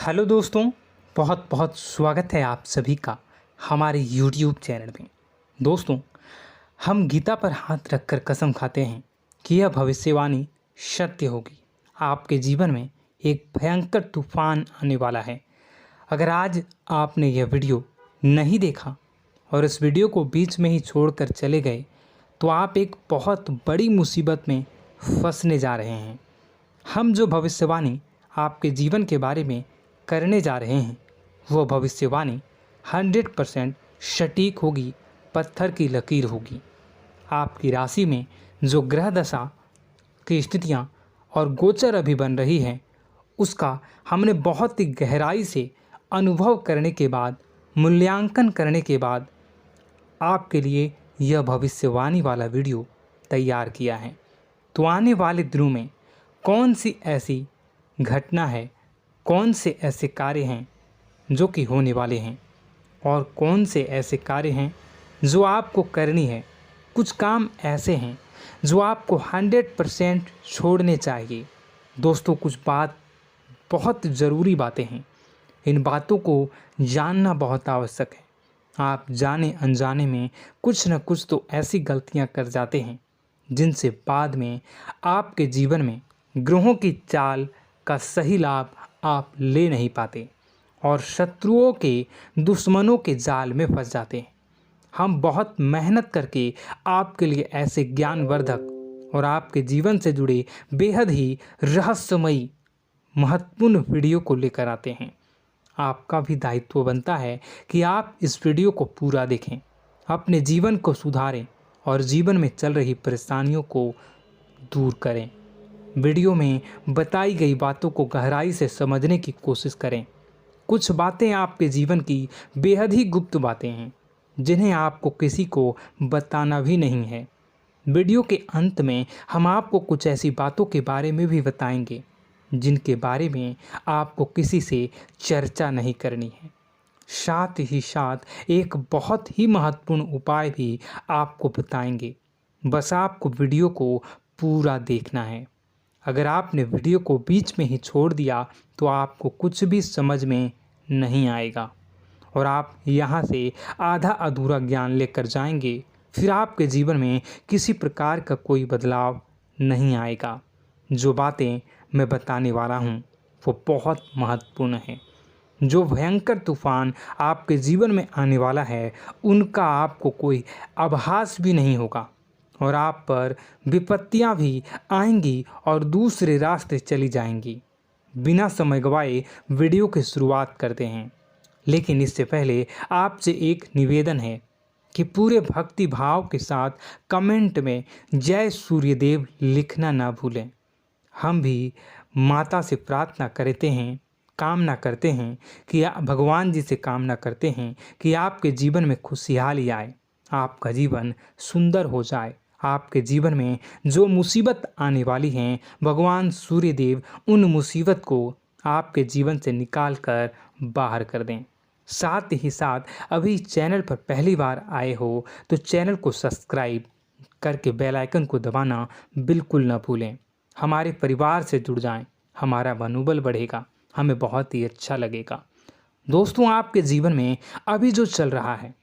Hello दोस्तों, बहुत बहुत स्वागत है आप सभी का हमारे YouTube चैनल में। दोस्तों, हम गीता पर हाथ रखकर कसम खाते हैं कि यह भविष्यवाणी सत्य होगी। आपके जीवन में एक भयंकर तूफान आने वाला है। अगर आज आपने यह वीडियो नहीं देखा और इस वीडियो को बीच में ही छोड़कर चले गए तो आप एक बहुत बड़ी मुसीबत में फंसने जा रहे हैं। हम जो भविष्यवाणी आपके जीवन के बारे में करने जा रहे हैं वो भविष्यवाणी 100% सटीक होगी, पत्थर की लकीर होगी। आपकी राशि में जो ग्रह दशा की स्थितियाँ और गोचर अभी बन रही हैं उसका हमने बहुत ही गहराई से अनुभव करने के बाद, मूल्यांकन करने के बाद आपके लिए यह भविष्यवाणी वाला वीडियो तैयार किया है। तो आने वाले दिनों में कौन सी ऐसी घटना है, कौन से ऐसे कार्य हैं जो कि होने वाले हैं और कौन से ऐसे कार्य हैं जो आपको करनी है। कुछ काम ऐसे हैं जो आपको 100% छोड़ने चाहिए। दोस्तों, कुछ बात बहुत ज़रूरी बातें हैं। इन बातों को जानना बहुत आवश्यक है। आप जाने अनजाने में कुछ न कुछ तो ऐसी गलतियां कर जाते हैं जिनसे बाद में आपके जीवन में ग्रहों की चाल का सही लाभ आप ले नहीं पाते और शत्रुओं के, दुश्मनों के जाल में फंस जाते हैं। हम बहुत मेहनत करके आपके लिए ऐसे ज्ञानवर्धक और आपके जीवन से जुड़े बेहद ही रहस्यमयी महत्वपूर्ण वीडियो को लेकर आते हैं। आपका भी दायित्व बनता है कि आप इस वीडियो को पूरा देखें, अपने जीवन को सुधारें और जीवन में चल रही परेशानियों को दूर करें। वीडियो में बताई गई बातों को गहराई से समझने की कोशिश करें। कुछ बातें आपके जीवन की बेहद ही गुप्त बातें हैं जिन्हें आपको किसी को बताना भी नहीं है। वीडियो के अंत में हम आपको कुछ ऐसी बातों के बारे में भी बताएंगे जिनके बारे में आपको किसी से चर्चा नहीं करनी है। साथ ही साथ एक बहुत ही महत्वपूर्ण उपाय भी आपको बताएंगे। बस आपको वीडियो को पूरा देखना है। अगर आपने वीडियो को बीच में ही छोड़ दिया तो आपको कुछ भी समझ में नहीं आएगा और आप यहाँ से आधा अधूरा ज्ञान लेकर जाएंगे। फिर आपके जीवन में किसी प्रकार का कोई बदलाव नहीं आएगा। जो बातें मैं बताने वाला हूँ वो बहुत महत्वपूर्ण है। जो भयंकर तूफान आपके जीवन में आने वाला है उनका आपको कोई आभास भी नहीं होगा और आप पर विपत्तियां भी आएंगी और दूसरे रास्ते चली जाएंगी। बिना समय गवाए वीडियो की शुरुआत करते हैं, लेकिन इससे पहले आपसे एक निवेदन है कि पूरे भक्ति भाव के साथ कमेंट में जय सूर्यदेव लिखना ना भूलें। हम भी माता से प्रार्थना करते हैं, कामना करते हैं कि भगवान जी से कामना करते हैं कि आपके जीवन में खुशहाली आए, आपका जीवन सुंदर हो जाए। आपके जीवन में जो मुसीबत आने वाली हैं भगवान सूर्यदेव उन मुसीबत को आपके जीवन से निकाल कर बाहर कर दें। साथ ही साथ अभी चैनल पर पहली बार आए हो तो चैनल को सब्सक्राइब करके बेल आइकन को दबाना बिल्कुल न भूलें। हमारे परिवार से जुड़ जाएं, हमारा मनोबल बढ़ेगा, हमें बहुत ही अच्छा लगेगा। दोस्तों, आपके जीवन में अभी जो चल रहा है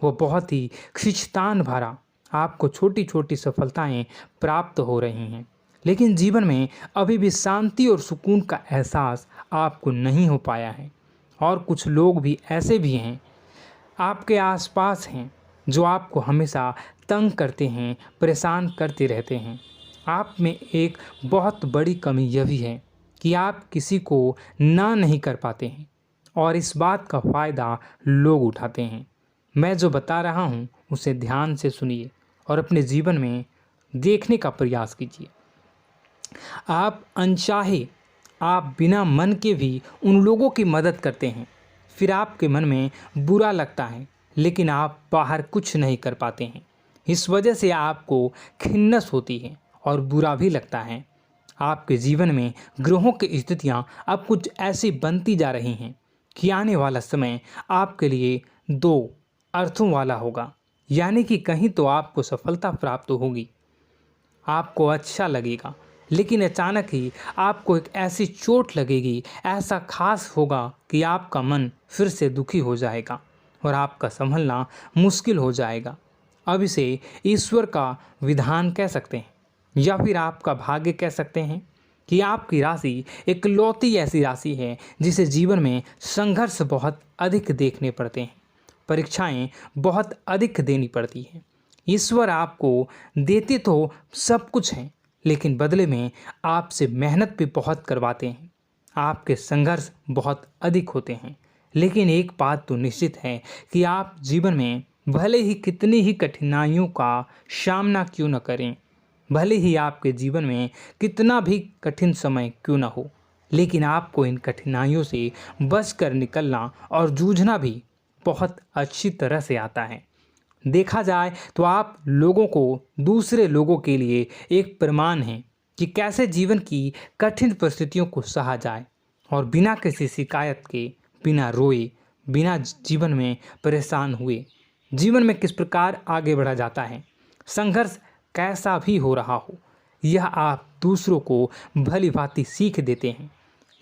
वो बहुत ही खींचतान भरा, आपको छोटी छोटी सफलताएं प्राप्त हो रही हैं, लेकिन जीवन में अभी भी शांति और सुकून का एहसास आपको नहीं हो पाया है। और कुछ लोग भी ऐसे भी हैं आपके आसपास हैं जो आपको हमेशा तंग करते हैं, परेशान करते रहते हैं। आप में एक बहुत बड़ी कमी यह भी है कि आप किसी को ना नहीं कर पाते हैं और इस बात का फ़ायदा लोग उठाते हैं। मैं जो बता रहा हूँ उसे ध्यान से सुनिए और अपने जीवन में देखने का प्रयास कीजिए। आप अनचाहे, आप बिना मन के भी उन लोगों की मदद करते हैं, फिर आपके मन में बुरा लगता है लेकिन आप बाहर कुछ नहीं कर पाते हैं। इस वजह से आपको खिन्नस होती है और बुरा भी लगता है। आपके जीवन में ग्रहों की स्थितियाँ अब कुछ ऐसी बनती जा रही हैं कि आने वाला समय आपके लिए दो अर्थों वाला होगा। यानी कि कहीं तो आपको सफलता प्राप्त होगी, आपको अच्छा लगेगा, लेकिन अचानक ही आपको एक ऐसी चोट लगेगी, ऐसा खास होगा कि आपका मन फिर से दुखी हो जाएगा और आपका संभलना मुश्किल हो जाएगा। अब इसे ईश्वर का विधान कह सकते हैं या फिर आपका भाग्य कह सकते हैं कि आपकी राशि इकलौती ऐसी राशि है जिसे जीवन में संघर्ष बहुत अधिक देखने पड़ते हैं, परीक्षाएं बहुत अधिक देनी पड़ती हैं। ईश्वर आपको देते तो सब कुछ है, लेकिन बदले में आपसे मेहनत भी बहुत करवाते हैं। आपके संघर्ष बहुत अधिक होते हैं, लेकिन एक बात तो निश्चित है कि आप जीवन में भले ही कितनी ही कठिनाइयों का सामना क्यों न करें, भले ही आपके जीवन में कितना भी कठिन समय क्यों न हो, लेकिन आपको इन कठिनाइयों से बचकर निकलना और जूझना भी बहुत अच्छी तरह से आता है। देखा जाए तो आप लोगों को दूसरे लोगों के लिए एक प्रमाण हैं कि कैसे जीवन की कठिन परिस्थितियों को सहा जाए और बिना किसी शिकायत के, बिना रोए, बिना जीवन में परेशान हुए जीवन में किस प्रकार आगे बढ़ा जाता है। संघर्ष कैसा भी हो रहा हो, यह आप दूसरों को भली भांति सीख देते हैं।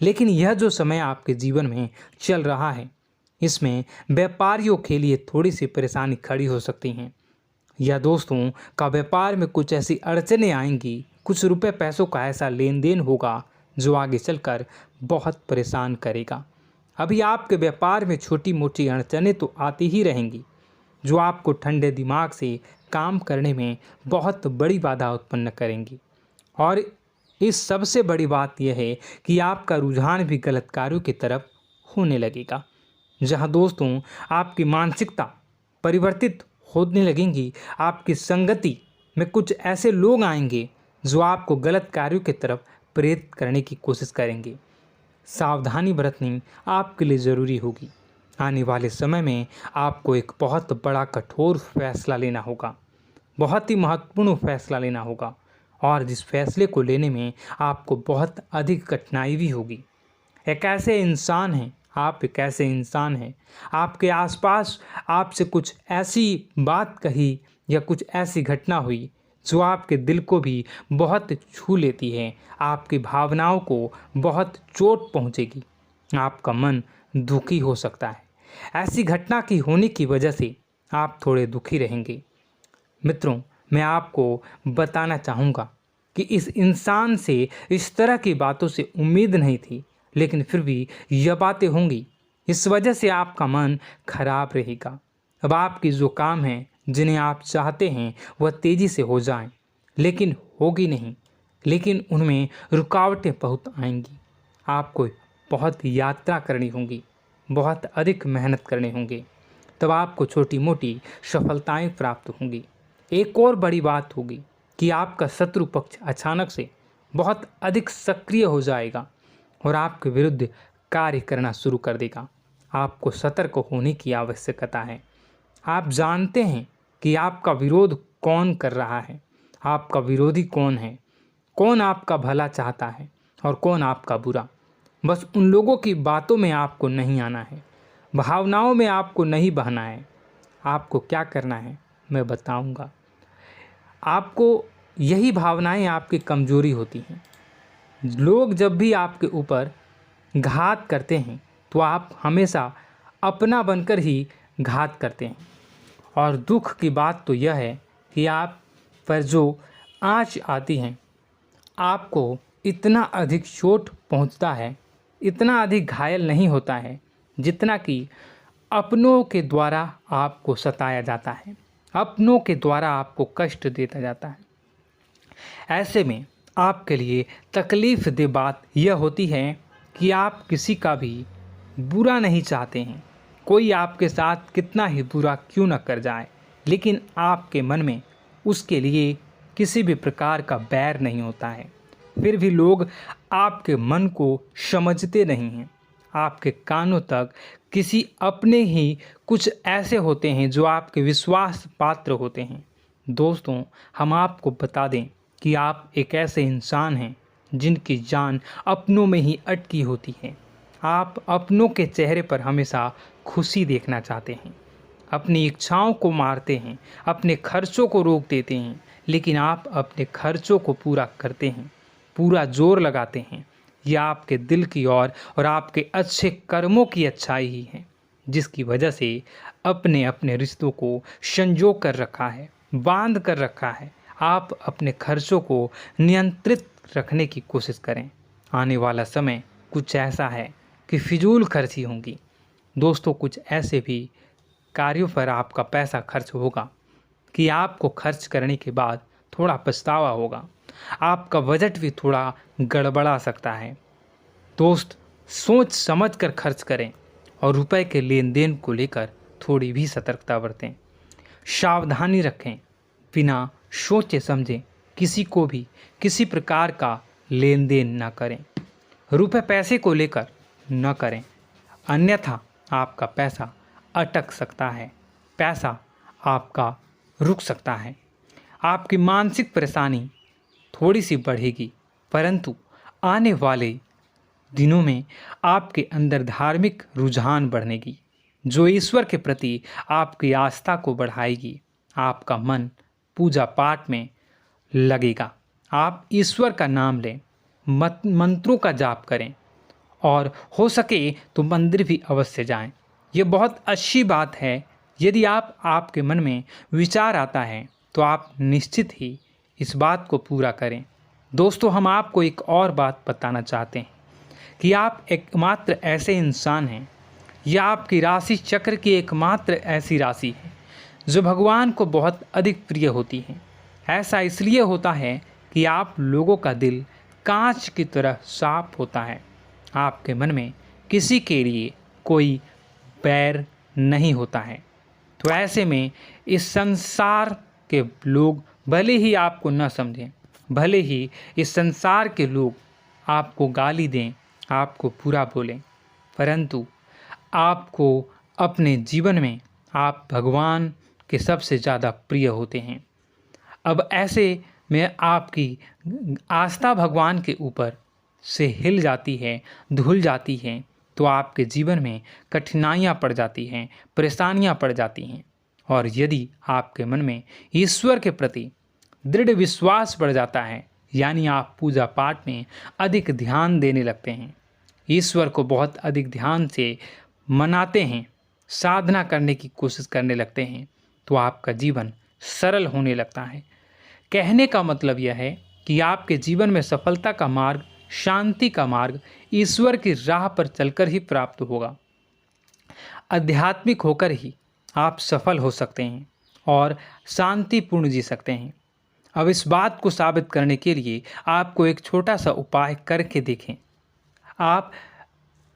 लेकिन यह जो समय आपके जीवन में चल रहा है, इसमें व्यापारियों के लिए थोड़ी सी परेशानी खड़ी हो सकती हैं, या दोस्तों का व्यापार में कुछ ऐसी अड़चनें आएंगी, कुछ रुपए पैसों का ऐसा लेन देन होगा जो आगे चलकर बहुत परेशान करेगा। अभी आपके व्यापार में छोटी मोटी अड़चनें तो आती ही रहेंगी, जो आपको ठंडे दिमाग से काम करने में बहुत बड़ी बाधा उत्पन्न करेंगी। और इस सबसे बड़ी बात यह है कि आपका रुझान भी गलत कार्यों की तरफ होने लगेगा, जहां दोस्तों आपकी मानसिकता परिवर्तित होने लगेंगी। आपकी संगति में कुछ ऐसे लोग आएंगे जो आपको गलत कार्यों की तरफ प्रेरित करने की कोशिश करेंगे। सावधानी बरतनी आपके लिए ज़रूरी होगी। आने वाले समय में आपको एक बहुत बड़ा कठोर फैसला लेना होगा, बहुत ही महत्वपूर्ण फैसला लेना होगा, और जिस फैसले को लेने में आपको बहुत अधिक कठिनाई भी होगी। एक ऐसे इंसान हैं, आप एक ऐसे इंसान हैं, आपके आसपास आपसे कुछ ऐसी बात कही या कुछ ऐसी घटना हुई जो आपके दिल को भी बहुत छू लेती है, आपकी भावनाओं को बहुत चोट पहुंचेगी, आपका मन दुखी हो सकता है। ऐसी घटना की होने की वजह से आप थोड़े दुखी रहेंगे। मित्रों, मैं आपको बताना चाहूँगा कि इस इंसान से इस तरह की बातों से उम्मीद नहीं थी, लेकिन फिर भी यह बातें होंगी। इस वजह से आपका मन खराब रहेगा। अब आपकी जो काम है, जिन्हें आप चाहते हैं वह तेज़ी से हो जाएं, लेकिन होगी नहीं, लेकिन उनमें रुकावटें बहुत आएंगी। आपको बहुत यात्रा करनी होगी, बहुत अधिक मेहनत करने होंगे, तब आपको छोटी मोटी सफलताएं प्राप्त होंगी। एक और बड़ी बात होगी कि आपका शत्रु पक्ष अचानक से बहुत अधिक सक्रिय हो जाएगा और आपके विरुद्ध कार्य करना शुरू कर देगा। आपको सतर्क होने की आवश्यकता है। आप जानते हैं कि आपका विरोध कौन कर रहा है, आपका विरोधी कौन है, कौन आपका भला चाहता है और कौन आपका बुरा। बस उन लोगों की बातों में आपको नहीं आना है, भावनाओं में आपको नहीं बहना है। आपको क्या करना है मैं बताऊंगा। आपको यही भावनाएं आपकी कमजोरी होती हैं। लोग जब भी आपके ऊपर घात करते हैं तो आप हमेशा अपना बनकर ही घात करते हैं। और दुख की बात तो यह है कि आप पर जो आँच आती है, आपको इतना अधिक चोट पहुंचता है, इतना अधिक घायल नहीं होता है जितना कि अपनों के द्वारा आपको सताया जाता है, अपनों के द्वारा आपको कष्ट देता जाता है। ऐसे में आपके लिए तकलीफ़ दे बात यह होती है कि आप किसी का भी बुरा नहीं चाहते हैं। कोई आपके साथ कितना ही बुरा क्यों न कर जाए, लेकिन आपके मन में उसके लिए किसी भी प्रकार का बैर नहीं होता है। फिर भी लोग आपके मन को समझते नहीं हैं। आपके कानों तक किसी अपने ही कुछ ऐसे होते हैं जो आपके विश्वास पात्र होते हैं। दोस्तों, हम आपको बता दें कि आप एक ऐसे इंसान हैं जिनकी जान अपनों में ही अटकी होती है। आप अपनों के चेहरे पर हमेशा खुशी देखना चाहते हैं, अपनी इच्छाओं को मारते हैं, अपने खर्चों को रोक देते हैं, लेकिन आप अपने खर्चों को पूरा करते हैं। पूरा जोर लगाते हैं, यह आपके दिल की और आपके अच्छे कर्मों की अच्छाई ही है, जिसकी वजह से अपने अपने रिश्तों को संजो कर रखा है, बांध कर रखा है। आप अपने खर्चों को नियंत्रित रखने की कोशिश करें। आने वाला समय कुछ ऐसा है कि फिजूल खर्ची होंगी। दोस्तों, कुछ ऐसे भी कार्यों पर आपका पैसा खर्च होगा कि आपको खर्च करने के बाद थोड़ा पछतावा होगा। आपका बजट भी थोड़ा गड़बड़ा सकता है। दोस्त, सोच समझ कर खर्च करें और रुपए के लेन देन को लेकर थोड़ी भी सतर्कता बरतें। सावधानी रखें, बिना सोचे समझे किसी को भी किसी प्रकार का लेन देन न करें। रुपए पैसे को लेकर न करें, अन्यथा आपका पैसा अटक सकता है, पैसा आपका रुक सकता है। आपकी मानसिक परेशानी थोड़ी सी बढ़ेगी, परंतु आने वाले दिनों में आपके अंदर धार्मिक रुझान बढ़नेगी, जो ईश्वर के प्रति आपकी आस्था को बढ़ाएगी। आपका मन पूजा पाठ में लगेगा। आप ईश्वर का नाम लें, मंत्रों का जाप करें और हो सके तो मंदिर भी अवश्य जाएं। ये बहुत अच्छी बात है। यदि आपके मन में विचार आता है तो आप निश्चित ही इस बात को पूरा करें। दोस्तों, हम आपको एक और बात बताना चाहते हैं कि आप एकमात्र ऐसे इंसान हैं, यह आपकी राशि चक्र की एकमात्र ऐसी राशि है जो भगवान को बहुत अधिक प्रिय होती है। ऐसा इसलिए होता है कि आप लोगों का दिल कांच की तरह साफ होता है। आपके मन में किसी के लिए कोई बैर नहीं होता है। तो ऐसे में इस संसार के लोग भले ही आपको न समझें, भले ही इस संसार के लोग आपको गाली दें, आपको बुरा बोलें, परंतु आपको अपने जीवन में आप भगवान के सबसे ज़्यादा प्रिय होते हैं। अब ऐसे में आपकी आस्था भगवान के ऊपर से हिल जाती है, धुल जाती है, तो आपके जीवन में कठिनाइयाँ पड़ जाती हैं, परेशानियाँ पड़ जाती हैं। और यदि आपके मन में ईश्वर के प्रति दृढ़ विश्वास बढ़ जाता है, यानी आप पूजा पाठ में अधिक ध्यान देने लगते हैं, ईश्वर को बहुत अधिक ध्यान से मनाते हैं, साधना करने की कोशिश करने लगते हैं, तो आपका जीवन सरल होने लगता है। कहने का मतलब यह है कि आपके जीवन में सफलता का मार्ग, शांति का मार्ग ईश्वर की राह पर चलकर ही प्राप्त होगा। आध्यात्मिक होकर ही आप सफल हो सकते हैं और शांतिपूर्ण जी सकते हैं। अब इस बात को साबित करने के लिए आपको एक छोटा सा उपाय करके देखें। आप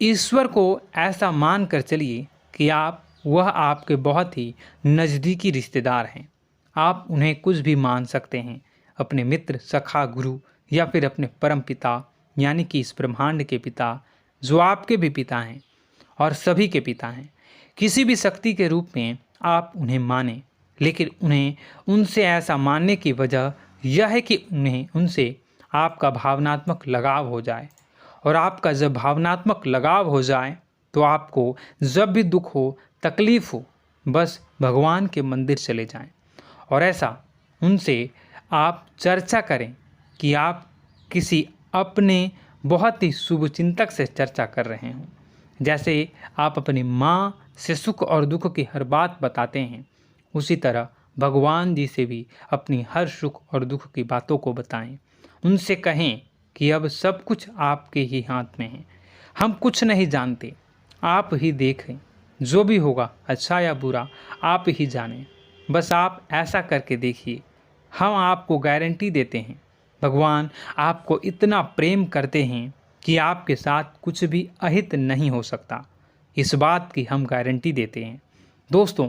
ईश्वर को ऐसा मान कर चलिए कि वह आपके बहुत ही नज़दीकी रिश्तेदार हैं। आप उन्हें कुछ भी मान सकते हैं, अपने मित्र, सखा, गुरु या फिर अपने परम पिता, यानी कि इस ब्रह्मांड के पिता, जो आपके भी पिता हैं और सभी के पिता हैं। किसी भी शक्ति के रूप में आप उन्हें मानें, लेकिन उन्हें उनसे ऐसा मानने की वजह यह है कि उनसे आपका भावनात्मक लगाव हो जाए। और आपका जब भावनात्मक लगाव हो जाए तो आपको जब भी दुख हो, तकलीफ़ हो, बस भगवान के मंदिर चले जाएं और ऐसा उनसे आप चर्चा करें कि आप किसी अपने बहुत ही शुभचिंतक से चर्चा कर रहे हों। जैसे आप अपनी माँ से सुख और दुख की हर बात बताते हैं, उसी तरह भगवान जी से भी अपनी हर सुख और दुख की बातों को बताएं। उनसे कहें कि अब सब कुछ आपके ही हाथ में है, हम कुछ नहीं जानते, आप ही देखें, जो भी होगा अच्छा या बुरा आप ही जानें। बस आप ऐसा करके देखिए, हम आपको गारंटी देते हैं, भगवान आपको इतना प्रेम करते हैं कि आपके साथ कुछ भी अहित नहीं हो सकता। इस बात की हम गारंटी देते हैं। दोस्तों,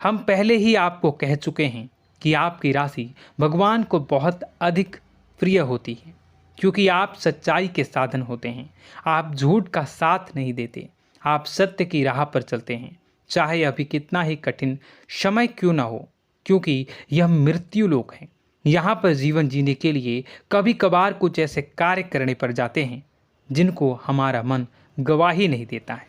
हम पहले ही आपको कह चुके हैं कि आपकी राशि भगवान को बहुत अधिक प्रिय होती है, क्योंकि आप सच्चाई के साधन होते हैं। आप झूठ का साथ नहीं देते, आप सत्य की राह पर चलते हैं, चाहे अभी कितना ही कठिन समय क्यों ना हो, क्योंकि यह मृत्यु लोक है। यहाँ पर जीवन जीने के लिए कभी कभार कुछ ऐसे कार्य करने पड़ जाते हैं जिनको हमारा मन गवाही नहीं देता है,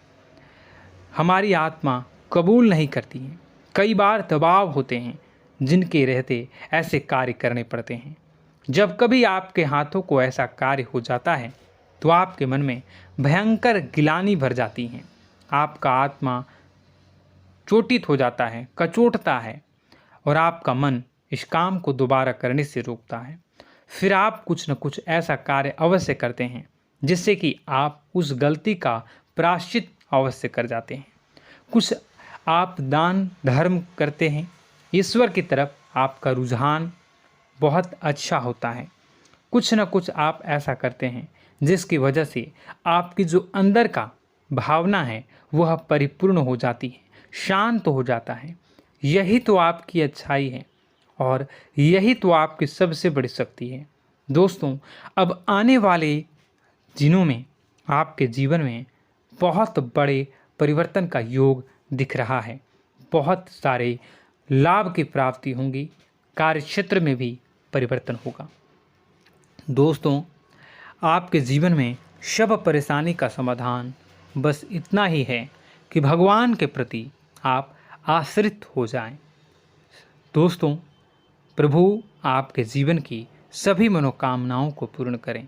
हमारी आत्मा कबूल नहीं करती है। कई बार दबाव होते हैं जिनके रहते ऐसे कार्य करने पड़ते हैं। जब कभी आपके हाथों को ऐसा कार्य हो जाता है तो आपके मन में भयंकर गिलानी भर जाती है। आपका आत्मा चोटित हो जाता है, कचोटता है और आपका मन इस काम को दोबारा करने से रोकता है। फिर आप कुछ न कुछ ऐसा कार्य अवश्य करते हैं जिससे कि आप उस गलती का प्रायश्चित अवश्य कर जाते हैं। कुछ आप दान धर्म करते हैं। ईश्वर की तरफ आपका रुझान बहुत अच्छा होता है। कुछ न कुछ आप ऐसा करते हैं जिसकी वजह से आपकी जो अंदर का भावना है वह परिपूर्ण हो जाती है, शांत हो जाता है। यही तो आपकी अच्छाई है और यही तो आपकी सबसे बड़ी शक्ति है। दोस्तों, अब आने वाले दिनों में आपके जीवन में बहुत बड़े परिवर्तन का योग दिख रहा है। बहुत सारे लाभ की प्राप्ति होंगी, कार्यक्षेत्र में भी परिवर्तन होगा। दोस्तों, आपके जीवन में सब परेशानी का समाधान बस इतना ही है कि भगवान के प्रति आप आश्रित हो जाएं। दोस्तों, प्रभु आपके जीवन की सभी मनोकामनाओं को पूर्ण करें।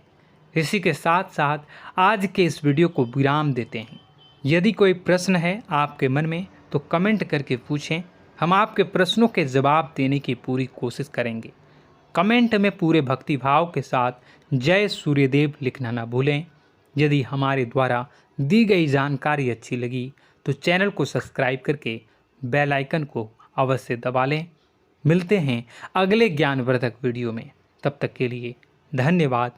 इसी के साथ साथ आज के इस वीडियो को विराम देते हैं। यदि कोई प्रश्न है आपके मन में तो कमेंट करके पूछें, हम आपके प्रश्नों के जवाब देने की पूरी कोशिश करेंगे। कमेंट में पूरे भक्तिभाव के साथ जय सूर्यदेव लिखना ना भूलें। यदि हमारे द्वारा दी गई जानकारी अच्छी लगी तो चैनल को सब्सक्राइब करके बेल आइकन को अवश्य दबा लें। मिलते हैं अगले ज्ञानवर्धक वीडियो में। तब तक के लिए धन्यवाद।